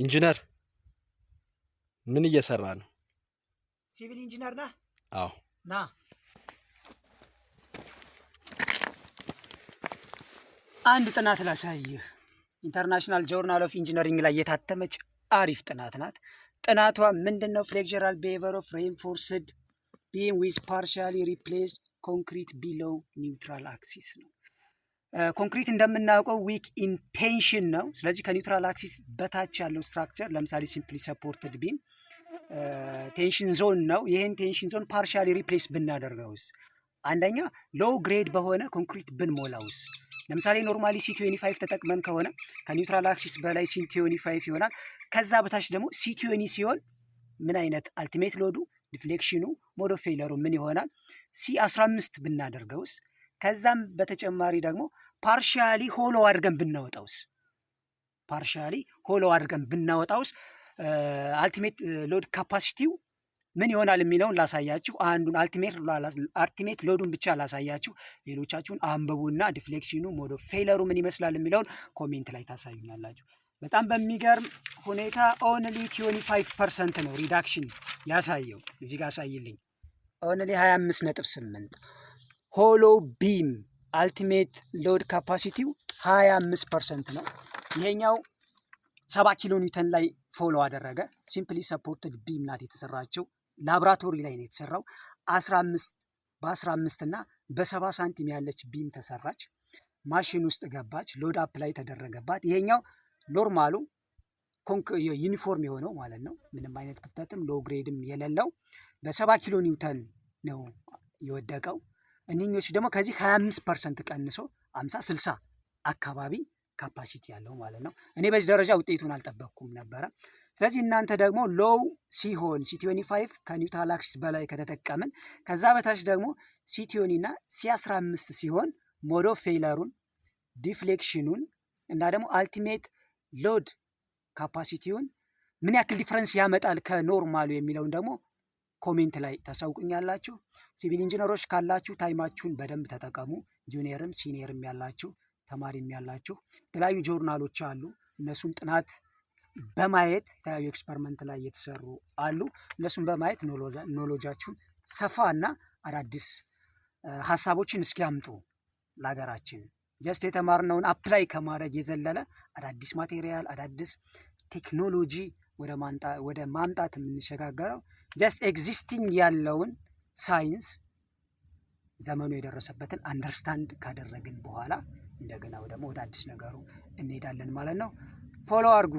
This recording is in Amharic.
ኢንጂነር ምን እየሰራ ነው? ሲቪል ኢንጂነር ነህ? አዎ። ና አንድ ጥናት ላሳይህ። ኢንተርናሽናል ጆርናል ኦፍ ኢንጂነሪንግ ላይ የታተመች አሪፍ ጥናት ናት። ጥናቷ ምንድነው? ፍሌክቸራል ቢሄቪየር ኦፍ ሬንፎርስድ ቢም ዊዝ ፓርሻሊ ሪፕሌስድ ኮንክሪት ቢሎው ኒውትራል አክሲስ ነው። ኮንክሪት እንደምናውቀው ዊክ ኢን ቴንሽን ነው። ስለዚህ ከኒውትራል አክሲስ በታች ያለው ስትራክቸር ለምሳሌ ሲምፕሊ ሰፖርትድ ቢም ቴንሽን ዞን ነው። ይህን ቴንሽን ዞን ፓርሻሊ ሪፕሌስ ብናደርገውስ? አንደኛ ሎው ግሬድ በሆነ ኮንክሪት ብንሞላውስ? ለምሳሌ ኖርማሊ ሲ25 ተጠቅመን ከሆነ ከኒውትራል አክሲስ በላይ ሲ25 ይሆናል። ከዛ በታች ደግሞ ሲ20 ሲሆን ምን አይነት አልቲሜት ሎዱ፣ ዲፍሌክሽኑ፣ ሞድ ኦፍ ፌይለሩ ምን ይሆናል? ሲ15 ብናደርገውስ? ከዛም በተጨማሪ ደግሞ ፓርሻሊ ሆሎ አድርገን ብናወጣውስ? ፓርሻሊ ሆሎ አድርገን ብናወጣውስ አልቲሜት ሎድ ካፓሲቲው ምን ይሆናል የሚለውን ላሳያችሁ። አንዱን አልቲሜት ሎዱን ብቻ ላሳያችሁ። ሌሎቻችሁን አንብቡና ዲፍሌክሽኑ፣ ሞድ ኦፍ ፌይለሩ ምን ይመስላል የሚለውን ኮሜንት ላይ ታሳዩኛላችሁ። በጣም በሚገርም ሁኔታ ኦንሊ 25% ነው ሪዳክሽን ያሳየው። እዚህ ጋር አሳይልኝ። ኦንሊ 25.8 ሆሎ ቢም አልቲሜት ሎድ ካፓሲቲው 25% ነው። ይሄኛው 7 ኪሎ ኒውተን ላይ ፎሎ አደረገ። ሲምፕሊ ሰፖርትድ ቢም ናት የተሰራችው። ላብራቶሪ ላይ ነው የተሰራው። 15 በ15 እና በ70 ሳንቲም ያለች ቢም ተሰራች። ማሽን ውስጥ ገባች። ሎድ አፕ ላይ ተደረገባት። ይሄኛው ኖርማሉ ዩኒፎርም የሆነው ማለት ነው። ምንም አይነት ክፍተትም ሎ ግሬድም የሌለው በ70 ኪሎ ኒውተን ነው የወደቀው። እኒኞች ደግሞ ከዚህ 25% ቀንሶ 50-60 አካባቢ ካፓሲቲ ያለው ማለት ነው። እኔ በዚህ ደረጃ ውጤቱን አልጠበቅኩም ነበረ። ስለዚህ እናንተ ደግሞ ሎው ሲሆን ሲ25 ከኒውትራል አክሲስ በላይ ከተጠቀምን፣ ከዛ በታች ደግሞ ሲ20 እና ሲ15 ሲሆን ሞድ ኦፍ ፌይለሩን፣ ዲፍሌክሽኑን እና ደግሞ አልቲሜት ሎድ ካፓሲቲውን ምን ያክል ዲፍረንስ ያመጣል ከኖርማሉ የሚለውን ደግሞ ኮሜንት ላይ ታሳውቁኛላችሁ። ሲቪል ኢንጂነሮች ካላችሁ ታይማችሁን በደንብ ተጠቀሙ። ጁኒየርም ሲኒየርም ያላችሁ ተማሪም ያላችሁ የተለያዩ ጆርናሎች አሉ። እነሱም ጥናት በማየት የተለያዩ ኤክስፐሪመንት ላይ የተሰሩ አሉ። እነሱም በማየት ኖሎጃችሁን ሰፋ እና አዳዲስ ሀሳቦችን እስኪያምጡ ለሀገራችን ጀስት የተማርነውን አፕላይ ከማድረግ የዘለለ አዳዲስ ማቴሪያል አዳዲስ ቴክኖሎጂ ወደ ማምጣት የምንሸጋገረው ጀስት ኤግዚስቲንግ ያለውን ሳይንስ ዘመኑ የደረሰበትን አንደርስታንድ ካደረግን በኋላ እንደገና ደግሞ ወደ አዲስ ነገሩ እንሄዳለን ማለት ነው። ፎሎ አድርጉ።